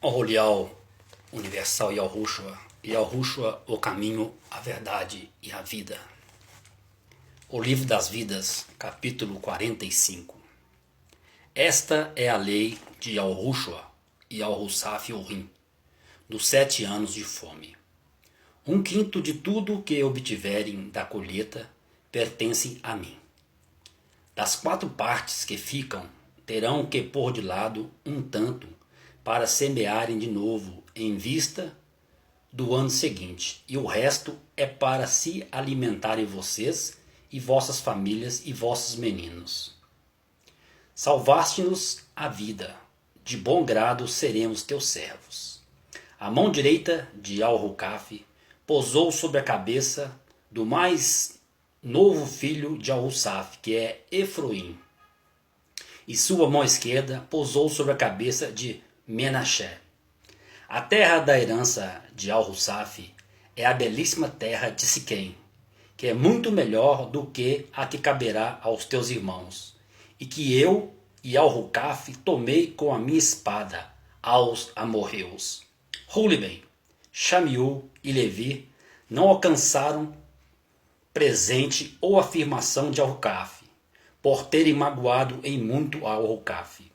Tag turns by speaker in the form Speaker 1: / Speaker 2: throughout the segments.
Speaker 1: Orial Universal Yahushua, o caminho, a verdade e a vida. O Livro das Vidas, capítulo 45. Esta é a lei de Yahushua e Yahussaf Urim, dos 7 anos de fome. 1/5 de tudo que obtiverem da colheita pertence a mim. Das 4 partes que ficam, terão que pôr de lado um tanto para semearem de novo em vista do ano seguinte, e o resto é para se alimentarem vocês e vossas famílias e vossos meninos. Salvaste-nos a vida, de bom grado seremos teus servos. A mão direita de Al-Rukaf pousou sobre a cabeça do mais novo filho de Yahussaf, que é Efroim, e sua mão esquerda pousou sobre a cabeça de Menaché. A terra da herança de Al-Rukaf é a belíssima terra de Siquém, que é muito melhor do que a que caberá aos teus irmãos, e que eu e Al-Rukaf tomei com a minha espada aos amorreus. Ruliben, Shamiú e Levi não alcançaram presente ou afirmação de Al-Rukaf, por terem magoado em muito a Al-Rukaf.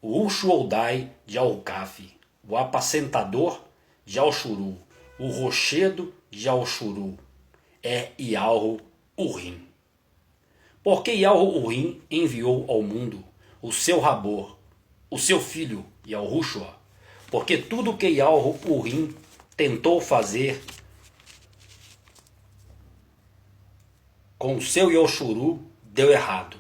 Speaker 1: O Ushuodai de Al-Rukaf, o apacentador de Al-Shuru, o rochedo de Al-Shuru, é Yalhu-Urim. Porque Yalhu-Urim enviou ao mundo o seu Rabor, o seu filho Yahushua, porque tudo que Yalhu-Urim tentou fazer com o seu Yalshuru deu errado.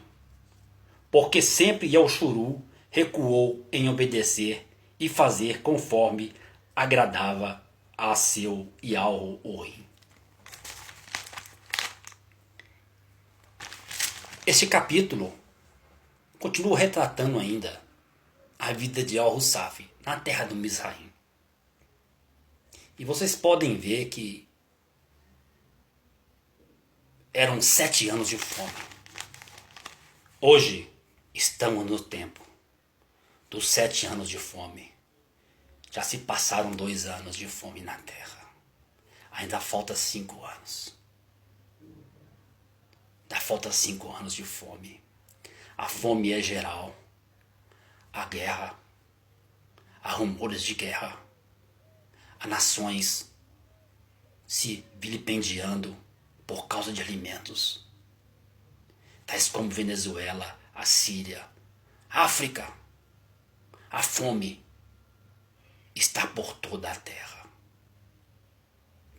Speaker 1: Porque sempre Yalshuru recuou em obedecer e fazer conforme agradava a seu Yalhu-Urim. Este capítulo continua retratando ainda a vida de Yahussaf na terra do Mizraim. E vocês podem ver que eram 7 anos de fome. Hoje estamos no tempo dos 7 anos de fome. Já se passaram 2 anos de fome na terra. Ainda falta 5 anos. Ainda falta 5 anos de fome. A fome é geral. Há guerra. Há rumores de guerra. Há nações se vilipendiando por causa de alimentos. Tais como Venezuela, a Síria, a África. A fome está por toda a terra.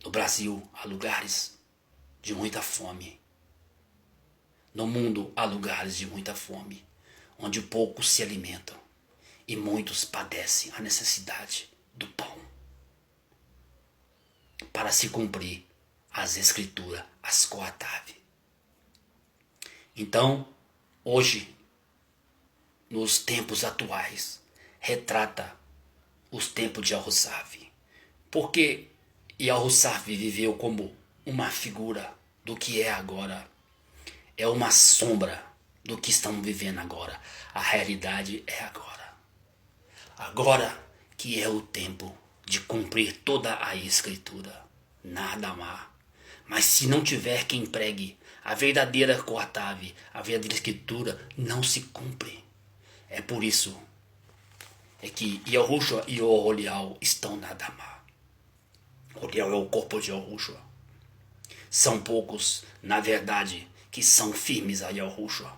Speaker 1: No Brasil há lugares de muita fome. No mundo há lugares de muita fome, onde poucos se alimentam e muitos padecem a necessidade do pão. Para se cumprir as escrituras, as coatave. Então, hoje, nos tempos atuais, retrata os tempos de Yahussaf. Porque Yahussaf viveu como uma figura do que é agora. É uma sombra do que estamos vivendo agora. A realidade é agora. Agora que é o tempo de cumprir toda a escritura. Nada má. Mas se não tiver quem pregue a verdadeira coatave, a verdadeira escritura, não se cumpre. É por isso que Yahushua e o Orial estão na Damá. Orial é o corpo de Yahushua. São poucos, na verdade, que são firmes a Yahushua.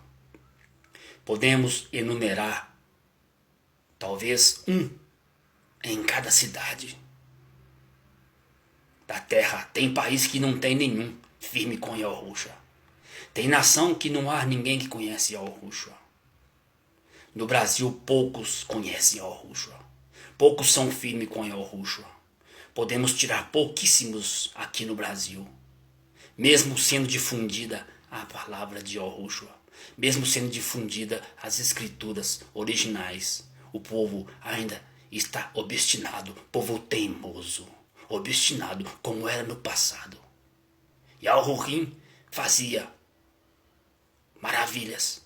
Speaker 1: Podemos enumerar talvez um em cada cidade da terra. Tem país que não tem nenhum firme com Yahushua. Tem nação que não há ninguém que conhece Yahushua. No Brasil, poucos conhecem Yahushua. Poucos são firmes com Yahushua. Podemos tirar pouquíssimos aqui no Brasil. Mesmo sendo difundida a palavra de Yahushua, mesmo sendo difundida as escrituras originais, o povo ainda está obstinado, povo teimoso, obstinado como era no passado. Yalhu-Urim fazia maravilhas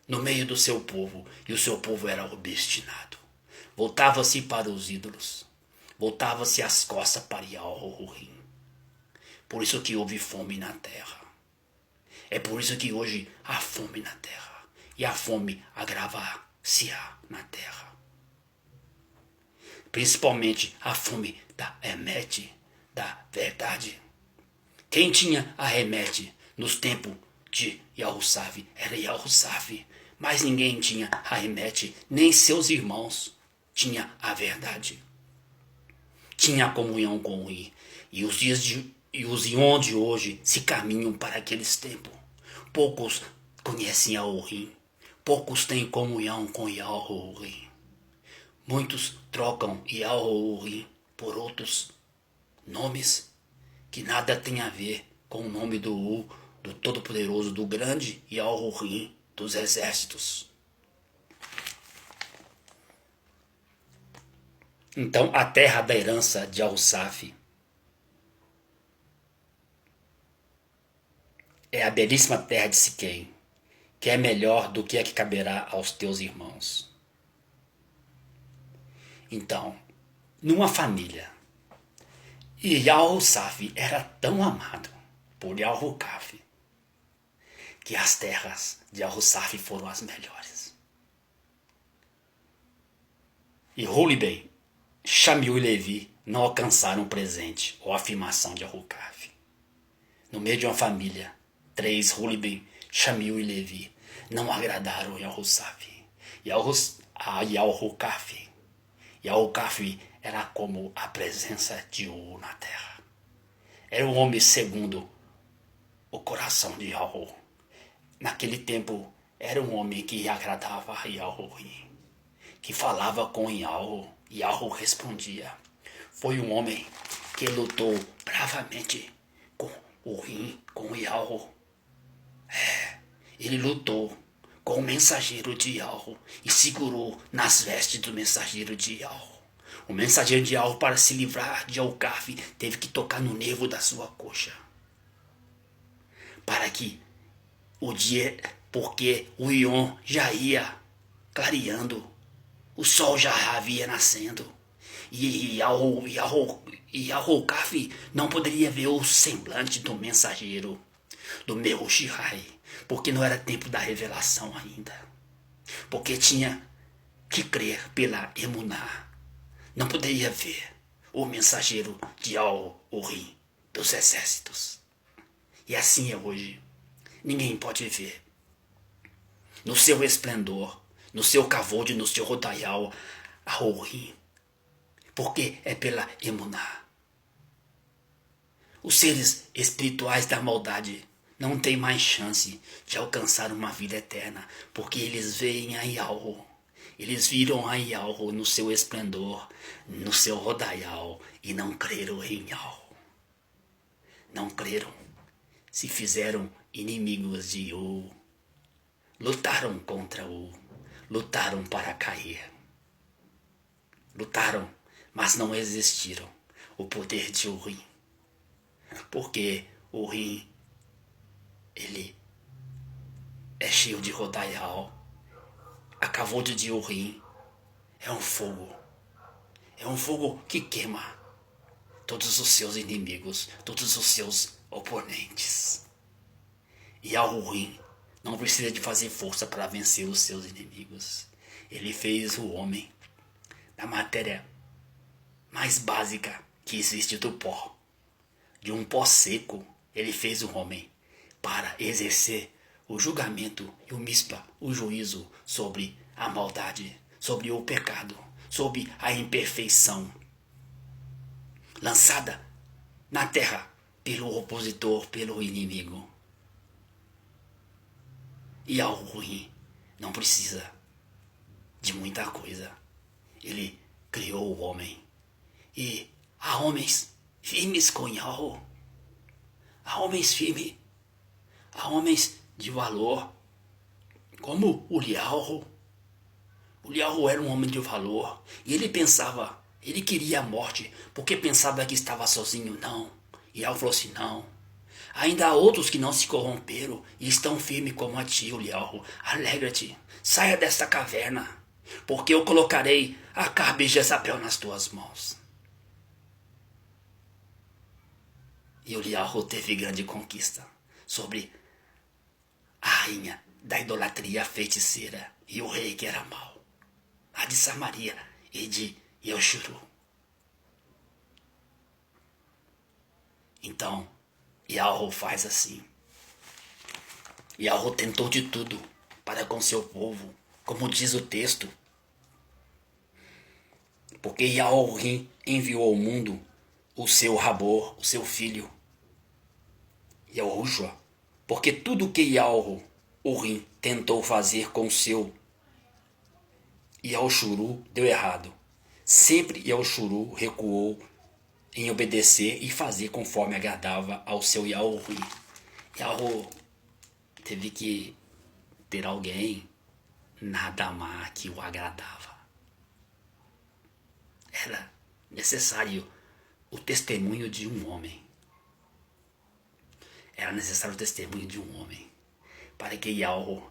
Speaker 1: no meio do seu povo, e o seu povo era obstinado. Voltava-se para os ídolos. Voltava-se as costas para Yahweh. Por isso que houve fome na terra. É por isso que hoje há fome na terra. E a fome agrava-se-á na terra. Principalmente a fome da Emet, da verdade. Quem tinha a Emet nos tempos de Yahussaf era Yahussaf. Mas ninguém tinha a Emet, nem seus irmãos tinha a verdade. Tinha a comunhão com o I. E os dias de hoje se caminham para aqueles tempos. Poucos conhecem a Orim. Poucos têm comunhão com Yahweh. Muitos trocam Yahweh por outros nomes que nada tem a ver com o nome do Todo-Poderoso, do grande Yahweh dos exércitos. Então a terra da herança de Yahussaf é a belíssima terra de Siquém, que é melhor do que a que caberá aos teus irmãos. Então, numa família, e Yahussaf era tão amado por Yahucaf, que as terras de Yahussaf foram as melhores. E Ruliben, Shamiu e Levi não alcançaram o presente ou a afirmação de Yahucaf. No meio de uma família, 3, Ruliben, Shamiu e Levi, não agradaram Yahussaf. Yahucaf. Yahucaf era como a presença de U na terra. Era um homem segundo o coração de Yahweh. Naquele tempo, era um homem que agradava a Yahweh, que falava com Yahweh, e Yahweh respondia. Foi um homem que lutou bravamente com o Rim, com Yahweh. Ele lutou com o mensageiro de Yahweh e segurou nas vestes do mensageiro de Yahweh. O mensageiro de Yahweh, para se livrar de Yahucaf, teve que tocar no nervo da sua coxa. Para que o dia, porque o Ion já ia clareando, o sol já havia nascendo, e Yahucaf não poderia ver o semblante do mensageiro, do meu Shihai, porque não era tempo da revelação ainda, porque tinha que crer pela Emuná. Não poderia ver o mensageiro de Al-Urim dos exércitos. E assim é hoje. Ninguém pode ver. No seu esplendor, no seu cavode, no seu rodaial, a Urim. Porque é pela Emuná. Os seres espirituais da maldade não têm mais chance de alcançar uma vida eterna, porque eles veem a Yahweh. Eles viram a Yahweh no seu esplendor, no seu rodaial, e não creram em Yahweh. Não creram. Se fizeram inimigos de U. Lutaram contra U. Lutaram para cair. Lutaram, mas não existiram o poder de Urim. Porque Urim, ele é cheio de rodaial. A cavode de Urim é um fogo. É um fogo que queima todos os seus inimigos, todos os seus oponentes. E a Urim não precisa de fazer força para vencer os seus inimigos. Ele fez o homem da matéria mais básica que existe do pó. De um pó seco, ele fez o homem para exercer o julgamento e o mispa, o juízo sobre a maldade, sobre o pecado, sobre a imperfeição lançada na terra pelo opositor, pelo inimigo. E algo ruim não precisa de muita coisa. Ele criou o homem. E há homens firmes com Yahweh. Há homens firmes. Há homens de valor, como o Liao. O Liao era um homem de valor, e ele pensava, ele queria a morte, porque pensava que estava sozinho. Não. E Liao falou assim, não. Ainda há outros que não se corromperam e estão firmes como a ti, o Liao. Alegra-te, saia desta caverna. porque eu colocarei Acabe e Jezabel nas tuas mãos. E Eliahu teve grande conquista sobre a rainha da idolatria feiticeira e o rei que era mau, a de Samaria e de Yeshuru. Então, Eliahu faz assim. Eliahu tentou de tudo para com seu povo, como diz o texto, porque Yahweh enviou ao mundo o seu Rabor, o seu filho, Yahushua, porque tudo que Yahweh tentou fazer com o seu Yahushuru deu errado. Sempre Yahushuru recuou em obedecer e fazer conforme agradava ao seu Yahweh. Yahweh teve que ter alguém na Adamá que o agradava. Era necessário o testemunho de um homem. Era necessário o testemunho de um homem para que Yahweh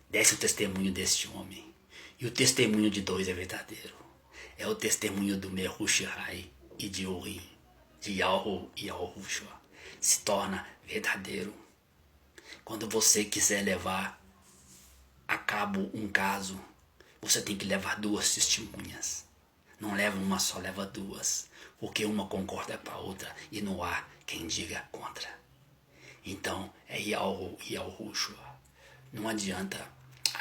Speaker 1: desse o testemunho deste homem. E o testemunho de dois é verdadeiro. É o testemunho do Mehushai e de Urim, de Yahweh e Yahushua. Se torna verdadeiro. Quando você quiser levar a cabo um caso, você tem que levar duas testemunhas. Não leva uma só, leva duas. Porque uma concorda com a outra e não há quem diga contra. Então é Yahweh e Yahushua. Não adianta,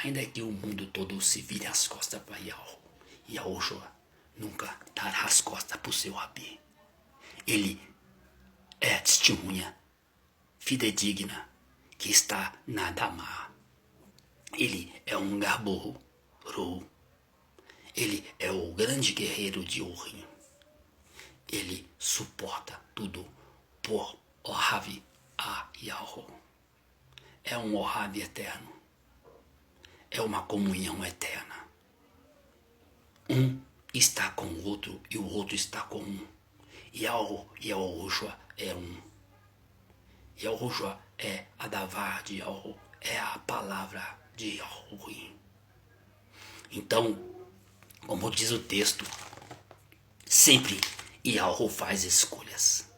Speaker 1: ainda que o mundo todo se vire as costas para Yahweh e Yahushua, nunca dará as costas para o seu Rabi. Ele é testemunha fidedigna que está na Adamá. Ele é um Gabor. Ele é o grande guerreiro de Urim. Ele suporta tudo por Ohav a Yahweh. É um Ohav eterno. É uma comunhão eterna. Um está com o outro e o outro está com um. Yahweh e Yahushua é um. Yahushua é a Davar de Yahweh. É a palavra de Yahweh. Então, como diz o texto, sempre Yahweh faz escolhas.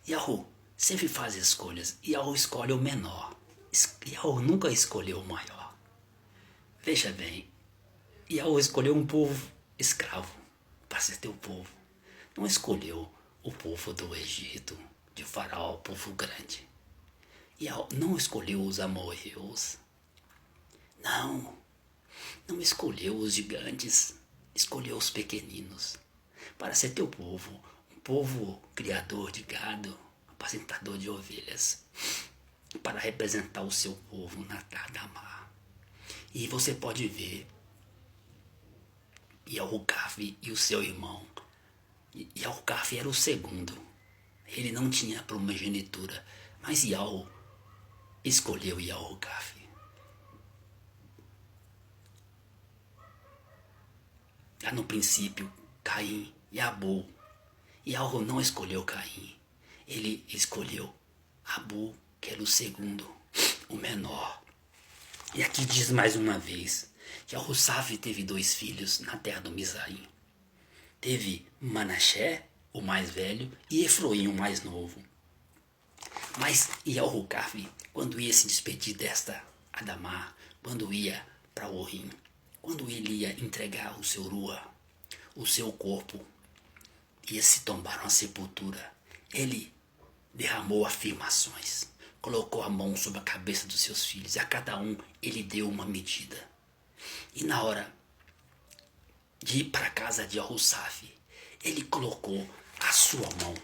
Speaker 1: Yahweh sempre faz escolhas. Yahweh escolhe o menor. Yahweh nunca escolheu o maior. Veja bem, Yahweh escolheu um povo escravo para ser teu povo. Não escolheu o povo do Egito, de Faraó, o povo grande. Yahweh não escolheu os amorreus. Não escolheu os gigantes, escolheu os pequeninos para ser teu povo, um povo criador de gado, apacentador de ovelhas, para representar o seu povo na Tadamá. E você pode ver Yahucaf e o seu irmão. Yahucaf era o segundo, ele não tinha primogenitura, mas Yahu escolheu Yahucaf. Lá no princípio, Caim e Abul. Yahweh não escolheu Caim. Ele escolheu Abul, que era o segundo, o menor. E aqui diz mais uma vez que Yahussaf teve 2 filhos na terra do Mizraim. Teve Manassé, o mais velho, e Efroim, o mais novo. Mas Yahucaf, quando ia se despedir desta Adamá, quando ia para Urim, quando ele ia entregar o seu Rua, o seu corpo, ia se tombar uma sepultura, ele derramou afirmações, colocou a mão sobre a cabeça dos seus filhos, e a cada um ele deu uma medida. E na hora de ir para a casa de Yahussaf, ele colocou a sua mão.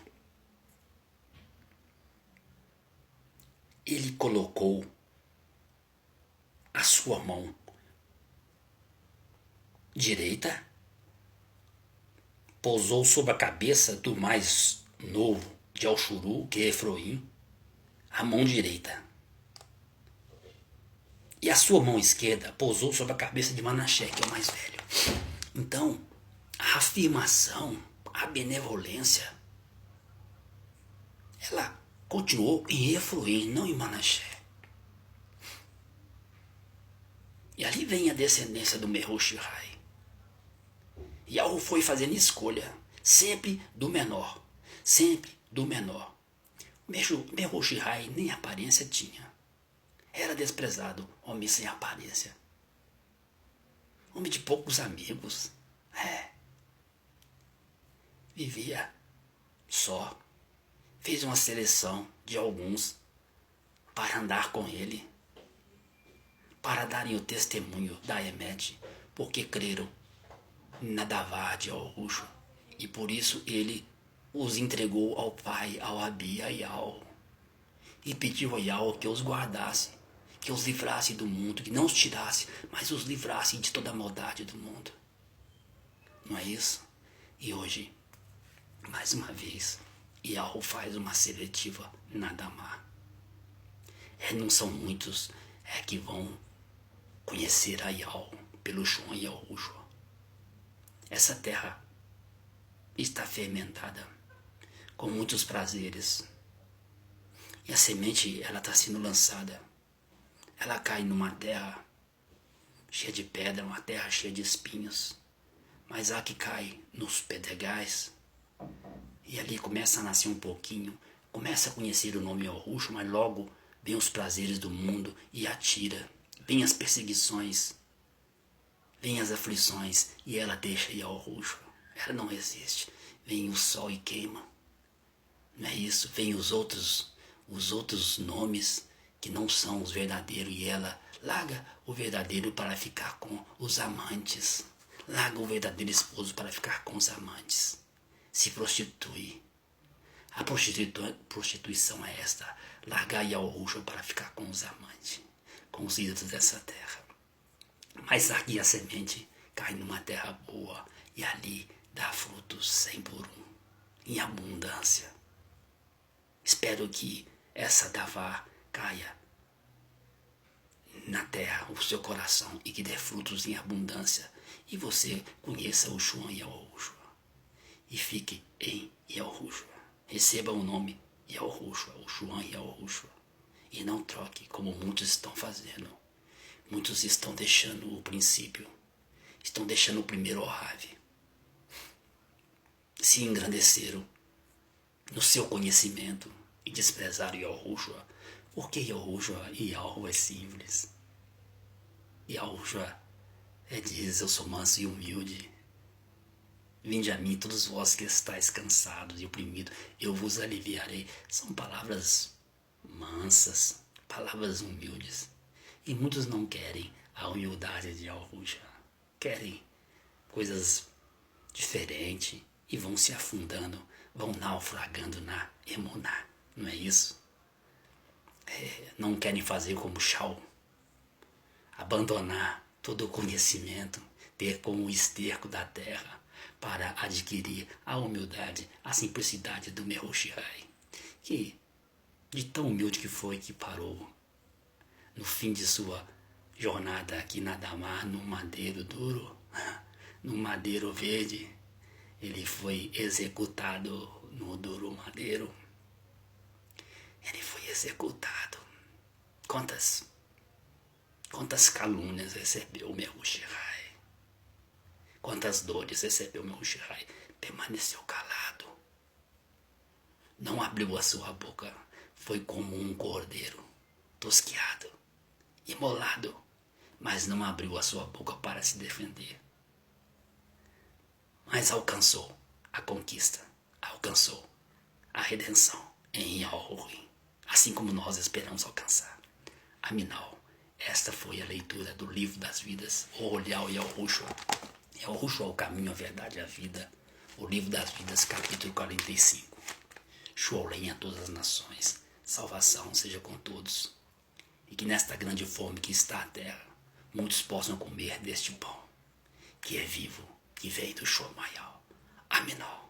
Speaker 1: Ele colocou a sua mão direita, pousou sobre a cabeça do mais novo de Alshuru, que é Efroim, a mão direita. E a sua mão esquerda pousou sobre a cabeça de Manassé, que é o mais velho. Então, a afirmação, a benevolência, ela continuou em Efroim, não em Manassé. E ali vem a descendência do Meho-Shihai. Yahu foi fazendo escolha, sempre do menor, sempre do menor. Meho-Shihai nem aparência tinha. Era desprezado, homem sem aparência. Homem de poucos amigos. Vivia só. Fez uma seleção de alguns para andar com ele, para darem o testemunho da Emet, porque creram na Davá de Al-Rusho, e por isso ele os entregou ao pai, ao Abi, a Yahu, e pediu a Yahu que os guardasse, que os livrasse do mundo, que não os tirasse, mas os livrasse de toda a maldade do mundo. Não é isso? E hoje, mais uma vez, Yahu faz uma seletiva na Damá. Não são muitos que vão conhecer a Yahu pelo Shuan e Al-Rusho. Essa terra está fermentada com muitos prazeres. E a semente, ela está sendo lançada. Ela cai numa terra cheia de pedra, uma terra cheia de espinhos. Mas há que cai nos pedregais. E ali começa a nascer um pouquinho. Começa a conhecer o nome Al-Rusho, mas logo vem os prazeres do mundo e atira. Vem as perseguições. Vem as aflições e ela deixa ir ao Rusho. Ela não resiste. Vem o sol e queima. Não é isso? Vem os outros nomes que não são os verdadeiros e ela larga o verdadeiro para ficar com os amantes. Larga o verdadeiro esposo para ficar com os amantes. Se prostitui. A prostituição é esta. Largar ir ao Rusho para ficar com os amantes. Com os ídolos dessa terra. Mas aqui a semente cai numa terra boa e ali dá frutos 100 por 1, em abundância. Espero que essa Davá caia na terra, o seu coração, e que dê frutos em abundância. E você conheça o Shuan e Al-Rusho. E fique em Al-Rusho. Receba o nome Al-Rusho, o Shuan e Al-Rusho. E não troque como muitos estão fazendo. Muitos estão deixando o princípio, estão deixando o primeiro Ohave. Se engrandeceram no seu conhecimento e desprezaram Al-Rusho, porque Al-Rusho e Yahu é simples. Al-Rusho diz: eu sou manso e humilde. Vinde a mim todos vós que estáis cansados e oprimidos, eu vos aliviarei. São palavras mansas, palavras humildes. E muitos não querem a humildade de Al-Rusho. Querem coisas diferentes e vão se afundando, vão naufragando na emuná. Não é isso? Não querem fazer como Shaul. Abandonar todo o conhecimento, ter como o esterco da terra para adquirir a humildade, a simplicidade do Meho-Shihai. Que de tão humilde que foi que parou no fim de sua jornada aqui na Damá, num madeiro duro, num madeiro verde, ele foi executado no duro madeiro. Ele foi executado. Quantas calúnias recebeu o Meho-Shihai? Quantas dores recebeu o Meho-Shihai? Permaneceu calado. Não abriu a sua boca. Foi como um cordeiro, tosquiado, imolado, mas não abriu a sua boca para se defender. Mas alcançou a conquista, alcançou a redenção em Al-Ruim, assim como nós esperamos alcançar. Aminal, esta foi a leitura do Livro das Vidas, o Olhar e Al-Rusho. Al-Rusho é o caminho, a verdade e a vida. O Livro das Vidas, capítulo 45. Shuolem a todas as nações, salvação seja com todos. E que nesta grande fome que está a terra, muitos possam comer deste pão, que é vivo, que vem do Shomayal. Aminal.